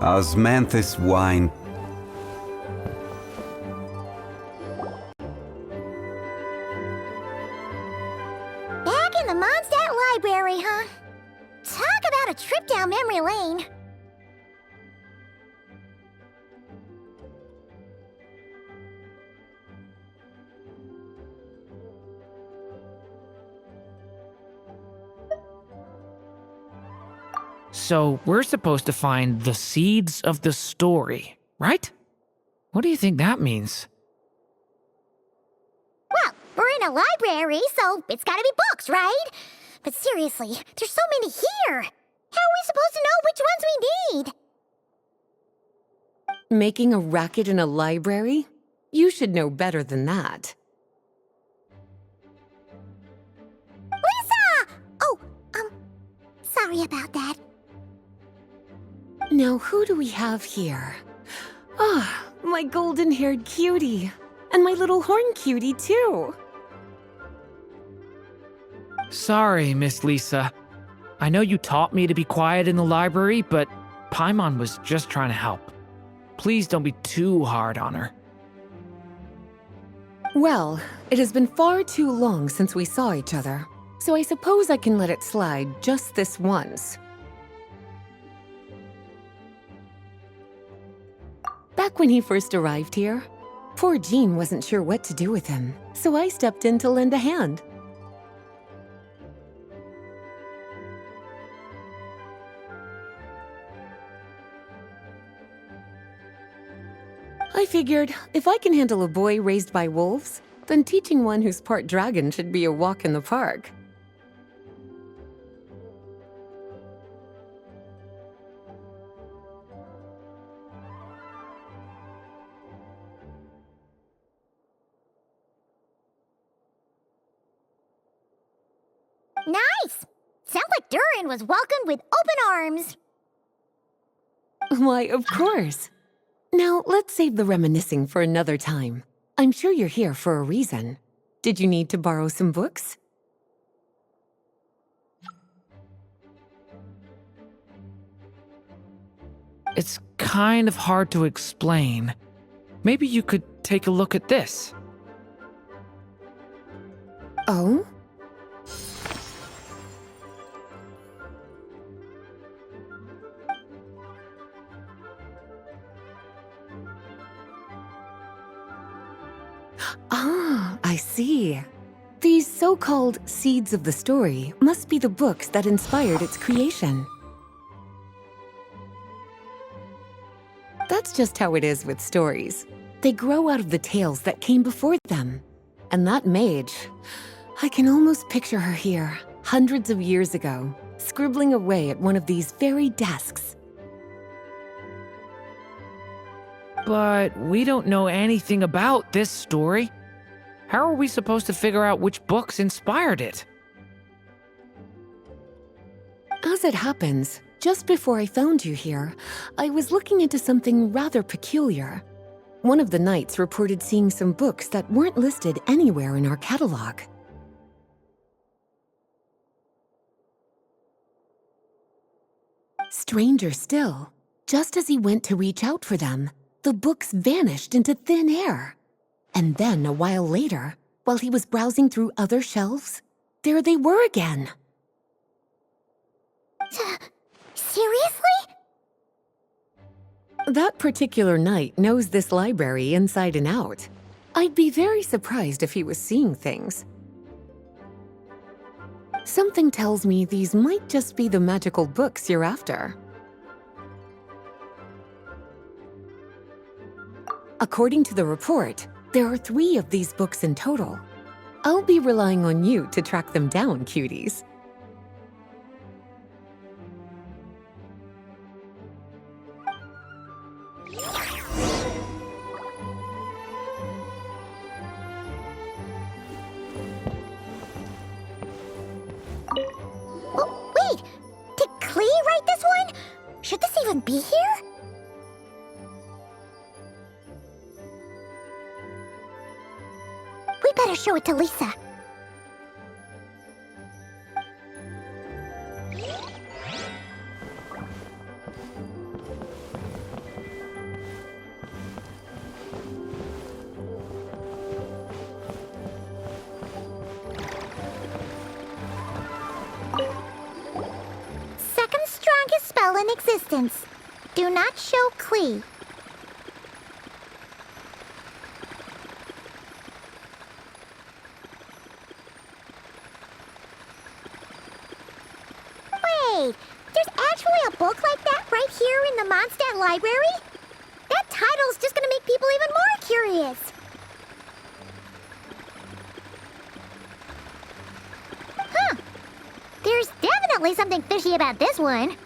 Osmanthus wine. Back in the Mondstadt Library, huh? Talk about a trip down memory lane. So we're supposed to find the seeds of the story, right? What do you think that means? Well, we're in a library, so it's gotta be books, right? But seriously, there's so many here. How are we supposed to know which ones we need? Making a racket in a library? You should know better than that. Lisa! Oh, sorry about that. Now, who do we have here? Ah, my golden-haired cutie. And my little horn cutie, too. Sorry, Miss Lisa. I know you taught me to be quiet in the library, but Paimon was just trying to help. Please don't be too hard on her. Well, it has been far too long since we saw each other, so I suppose I can let it slide just this once. Back when he first arrived here, poor Jean wasn't sure what to do with him, so I stepped in to lend a hand. I figured if I can handle a boy raised by wolves, then teaching one who's part dragon should be a walk in the park. Nice! Sounds like Durin was welcomed with open arms. Why, of course. Now, let's save the reminiscing for another time. I'm sure you're here for a reason. Did you need to borrow some books? It's kind of hard to explain. Maybe you could take a look at this. Oh? Ah, I see. These so-called seeds of the story must be the books that inspired its creation. That's just how it is with stories. They grow out of the tales that came before them. And that mage, I can almost picture her here, hundreds of years ago, scribbling away at one of these very desks. But we don't know anything about this story. How are we supposed to figure out which books inspired it? As it happens, just before I found you here, I was looking into something rather peculiar. One of the knights reported seeing some books that weren't listed anywhere in our catalog. Stranger still, just as he went to reach out for them, the books vanished into thin air. And then, a while later, while he was browsing through other shelves, there they were again. Seriously? That particular knight knows this library inside and out. I'd be very surprised if he was seeing things. Something tells me these might just be the magical books you're after. According to the report, there are 3 of these books in total. I'll be relying on you to track them down, cuties. Oh, wait! Did Klee write this one? Should this even be here? We better show it to Lisa. still in existence. Do not show Klee. Wait, there's actually a book like that right here in the Mondstadt library? That title's just gonna make people even more curious. Huh. There's definitely something fishy about this one.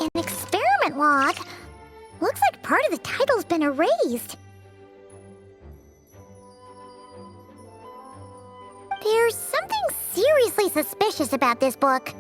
An experiment log? Looks like part of the title's been erased. There's something seriously suspicious about this book.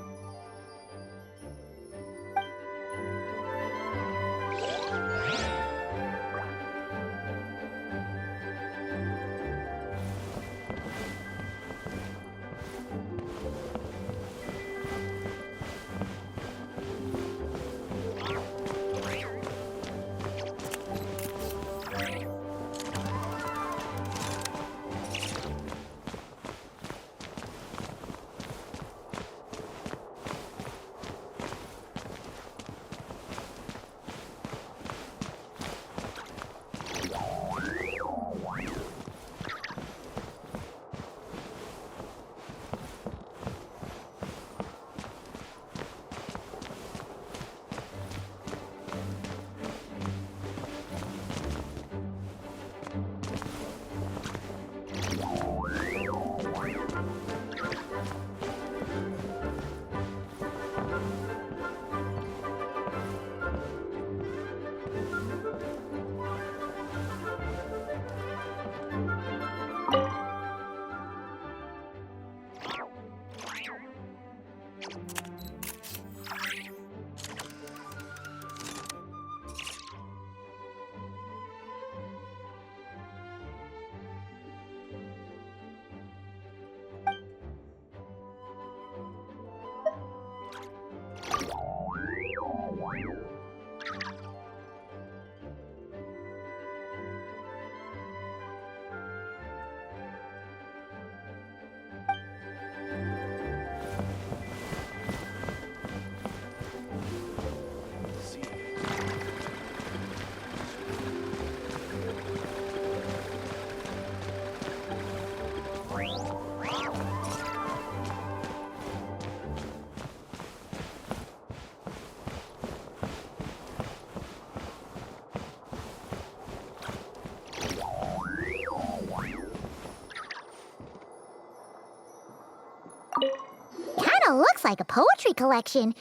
Kinda looks like a poetry collection.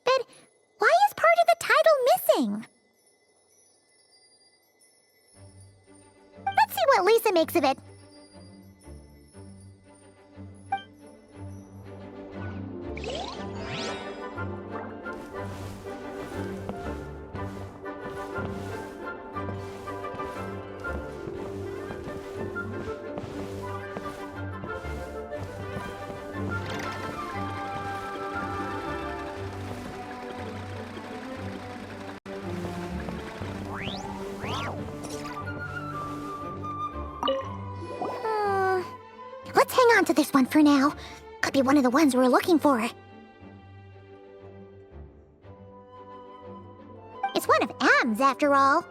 But why is part of the title missing? Let's see what Lisa makes of it. Let's hang on to this one for now. Could be one of the ones we're looking for. It's one of M's, after all.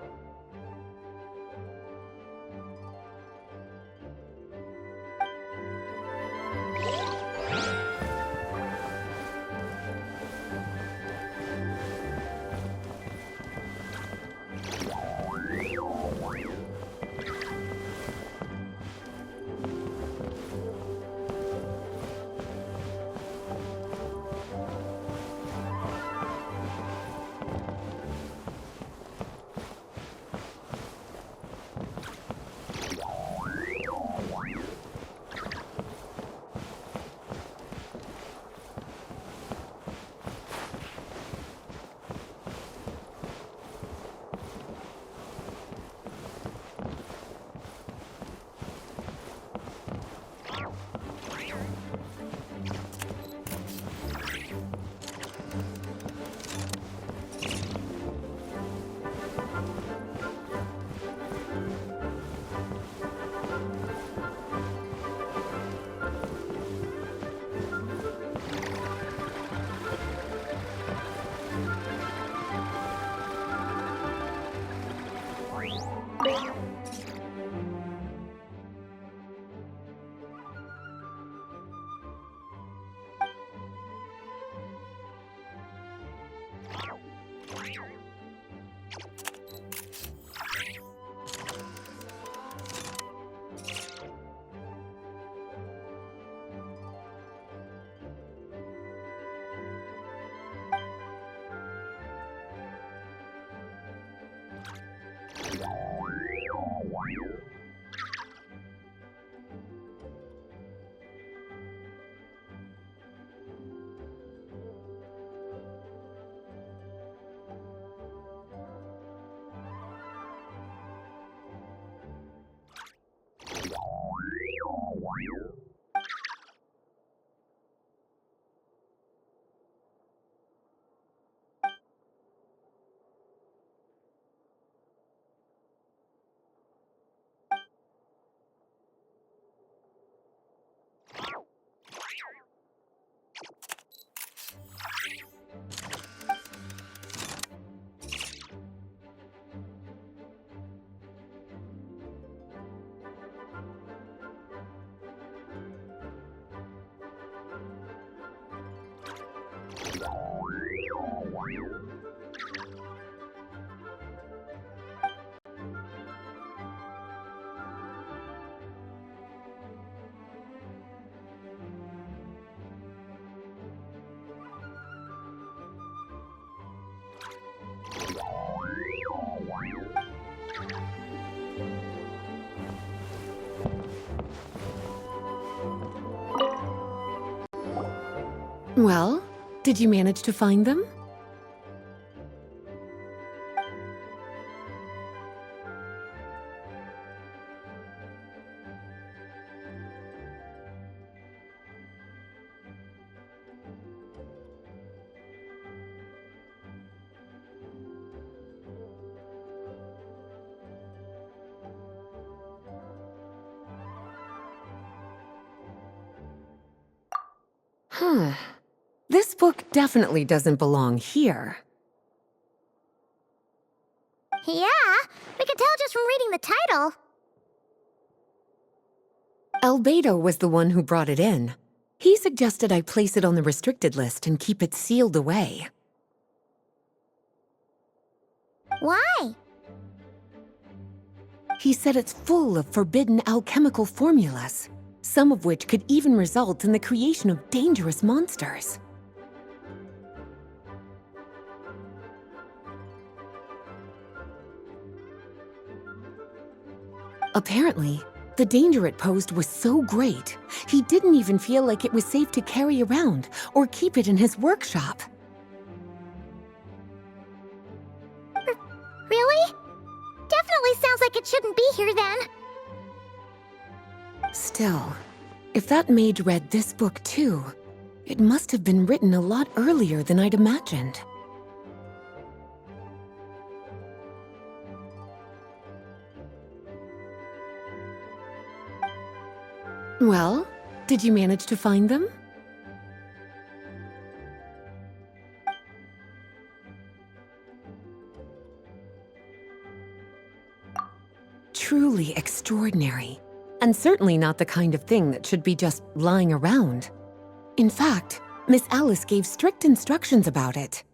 Well, did you manage to find them? Huh. This book definitely doesn't belong here. Yeah, we could tell just from reading the title. Albedo was the one who brought it in. He suggested I place it on the restricted list and keep it sealed away. Why? He said it's full of forbidden alchemical formulas, some of which could even result in the creation of dangerous monsters. Apparently, the danger it posed was so great, he didn't even feel like it was safe to carry around or keep it in his workshop. Really? Definitely sounds like it shouldn't be here then. Still, if that mage read this book too, it must have been written a lot earlier than I'd imagined. Well, did you manage to find them? Truly extraordinary, and certainly not the kind of thing that should be just lying around. In fact, Miss Alice gave strict instructions about it.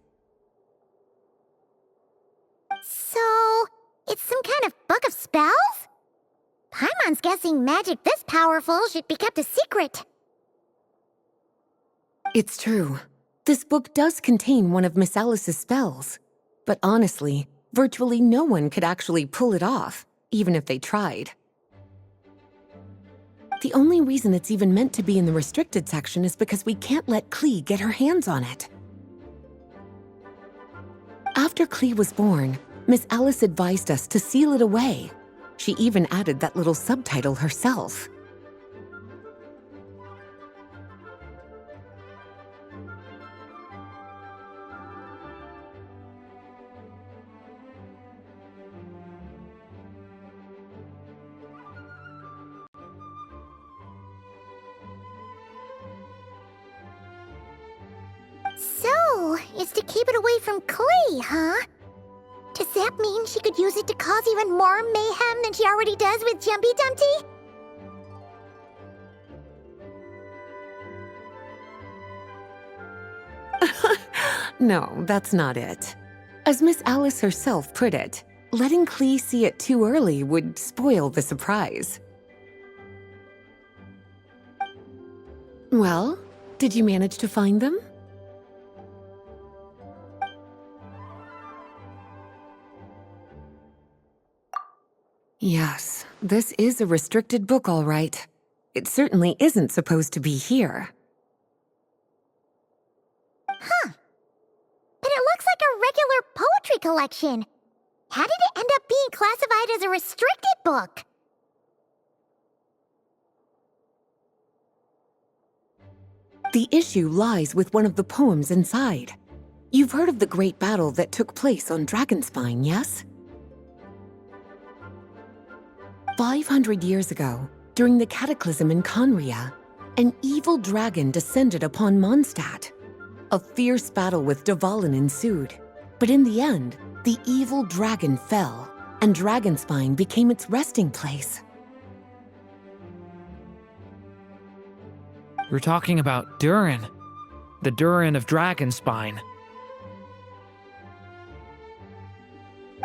So, it's some kind of book of spells? Paimon's guessing magic this powerful should be kept a secret. It's true. This book does contain one of Miss Alice's spells. But honestly, virtually no one could actually pull it off, even if they tried. The only reason it's even meant to be in the restricted section is because we can't let Klee get her hands on it. After Klee was born, Miss Alice advised us to seal it away. She even added that little subtitle herself. So, it's to keep it away from Klee, huh? Does that mean she could use it to cause even more mayhem than she already does with Jumpy Dumpty? No, that's not it. As Miss Alice herself put it, letting Klee see it too early would spoil the surprise. Well, did you manage to find them? Yes, this is a restricted book, all right. It certainly isn't supposed to be here. Huh. But it looks like a regular poetry collection. How did it end up being classified as a restricted book? The issue lies with one of the poems inside. You've heard of the great battle that took place on Dragonspine, yes? 500 years ago, during the cataclysm in Conria, an evil dragon descended upon Mondstadt. A fierce battle with Dvalin ensued, but in the end, the evil dragon fell, and Dragonspine became its resting place. We're talking about Durin. The Durin of Dragonspine.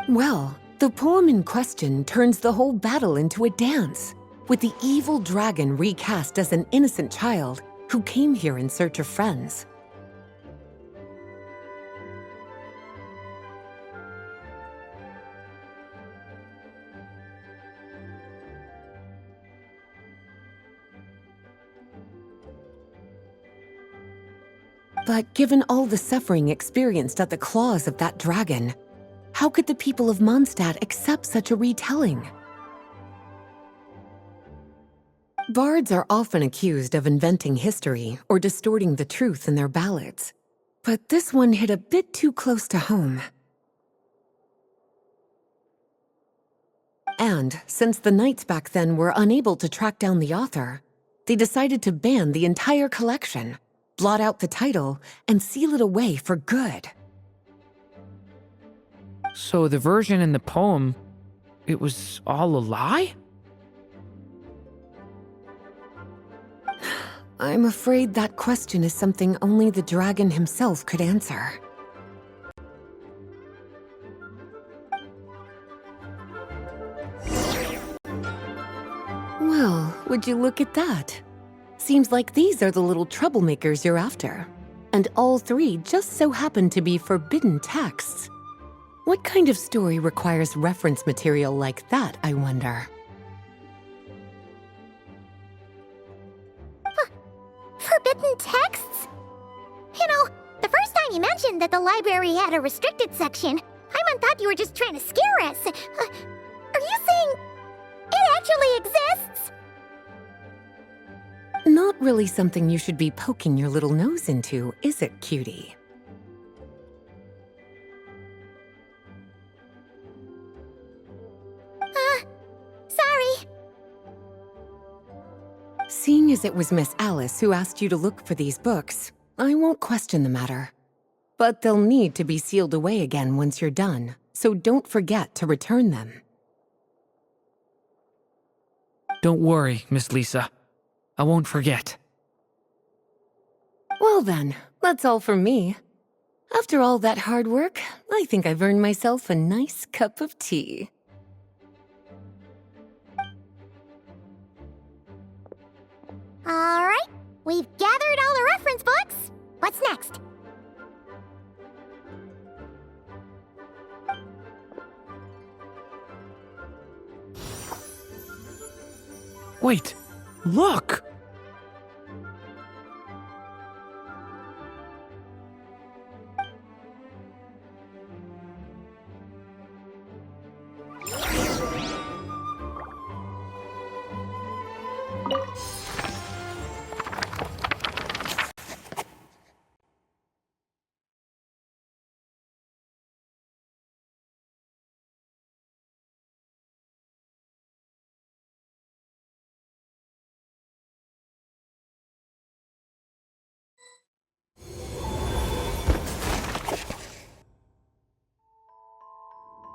Well, the poem in question turns the whole battle into a dance, with the evil dragon recast as an innocent child who came here in search of friends. But given all the suffering experienced at the claws of that dragon, how could the people of Mondstadt accept such a retelling? Bards are often accused of inventing history or distorting the truth in their ballads, but this one hit a bit too close to home. And since the knights back then were unable to track down the author, they decided to ban the entire collection, blot out the title, and seal it away for good. So the version in the poem, it was all a lie? I'm afraid that question is something only the dragon himself could answer. Well, would you look at that? Seems like these are the little troublemakers you're after. And all three just so happen to be forbidden texts. What kind of story requires reference material like that, I wonder? Forbidden texts? You know, the first time you mentioned that the library had a restricted section, I thought you were just trying to scare us. Are you saying it actually exists? Not really something you should be poking your little nose into, is it, cutie? Sorry. Seeing as it was Miss Alice who asked you to look for these books, I won't question the matter. But they'll need to be sealed away again once you're done, so don't forget to return them. Don't worry, Miss Lisa. I won't forget. Well then, that's all from me. After all that hard work, I think I've earned myself a nice cup of tea. All right, we've gathered all the reference books. What's next? Wait, look!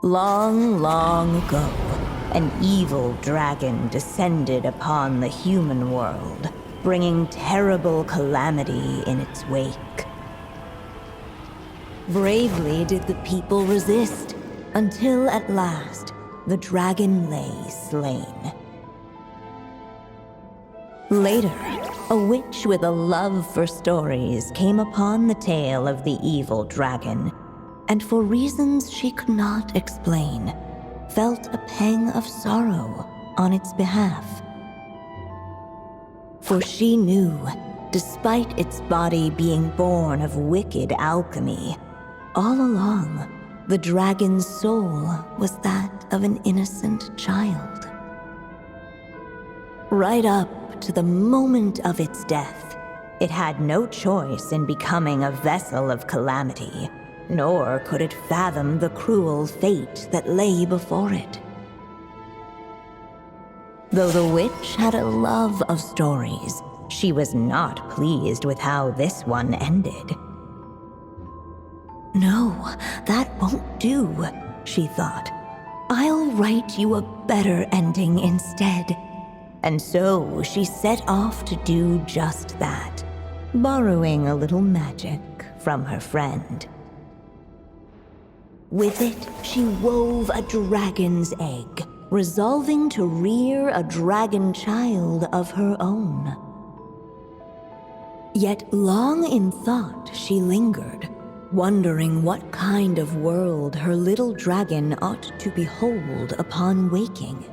Long, long ago, an evil dragon descended upon the human world, bringing terrible calamity in its wake. Bravely did the people resist, until at last, the dragon lay slain. Later, a witch with a love for stories came upon the tale of the evil dragon, and for reasons she could not explain, felt a pang of sorrow on its behalf. For she knew, despite its body being born of wicked alchemy, all along, the dragon's soul was that of an innocent child. Right up to the moment of its death, it had no choice in becoming a vessel of calamity, nor could it fathom the cruel fate that lay before it. Though the witch had a love of stories, she was not pleased with how this one ended. No, that won't do, she thought. I'll write you a better ending instead. And so she set off to do just that, borrowing a little magic from her friend. With it, she wove a dragon's egg, resolving to rear a dragon child of her own. Yet long in thought she lingered, wondering what kind of world her little dragon ought to behold upon waking.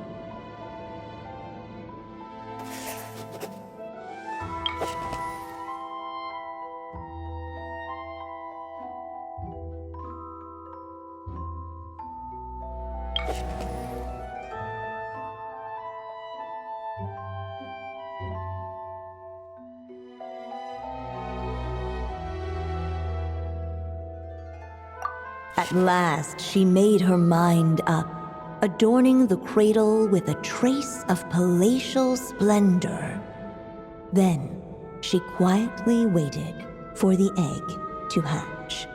At last, she made her mind up, adorning the cradle with a trace of palatial splendor. Then, she quietly waited for the egg to hatch.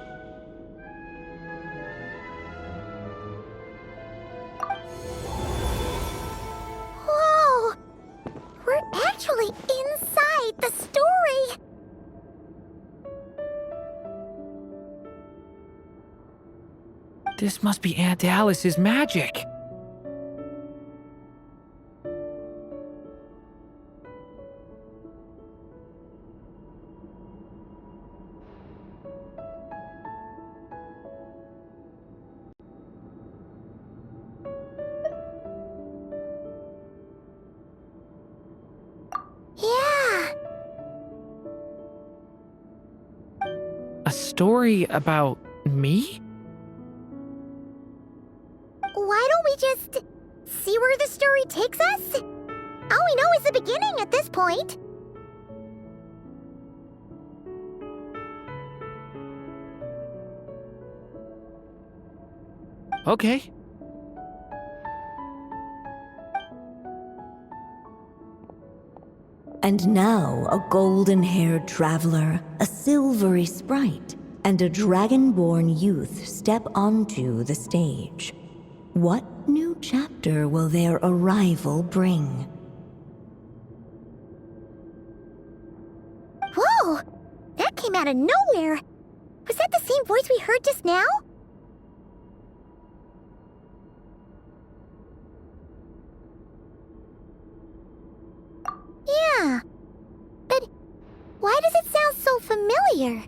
Whoa! We're actually inside the story! This must be Aunt Alice's magic. Yeah, A story about me? why don't we just see where the story takes us? All we know is the beginning at this point. Okay. And now a golden-haired traveler, a silvery sprite, and a dragon-born youth step onto the stage. What new chapter will their arrival bring? Whoa! That came out of nowhere! Was that the same voice we heard just now? Yeah. But why does it sound so familiar?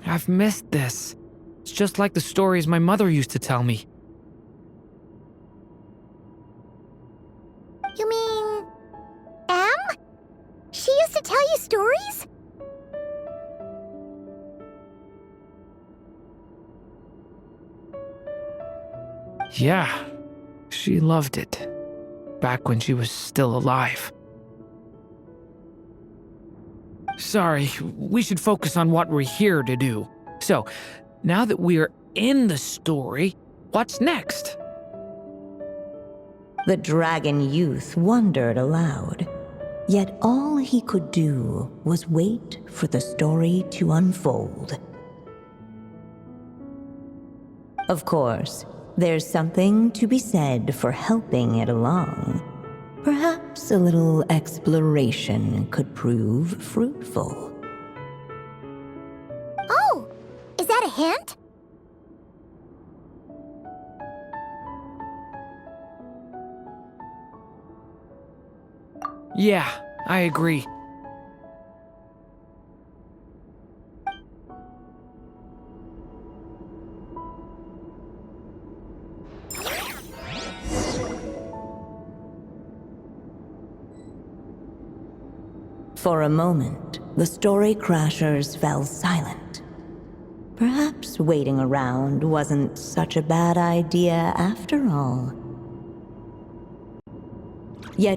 I've missed this. It's just like the stories my mother used to tell me. You mean... Em? She used to tell you stories? Yeah, she loved it. Back when she was still alive. Sorry, we should focus on what we're here to do. So, now that we're in the story, what's next? The dragon youth wondered aloud. Yet all he could do was wait for the story to unfold. Of course, there's something to be said for helping it along. Perhaps a little exploration could prove fruitful. Oh! Is that a hint? Yeah, I agree. For a moment, the story crashers fell silent. Perhaps waiting around wasn't such a bad idea after all. Yet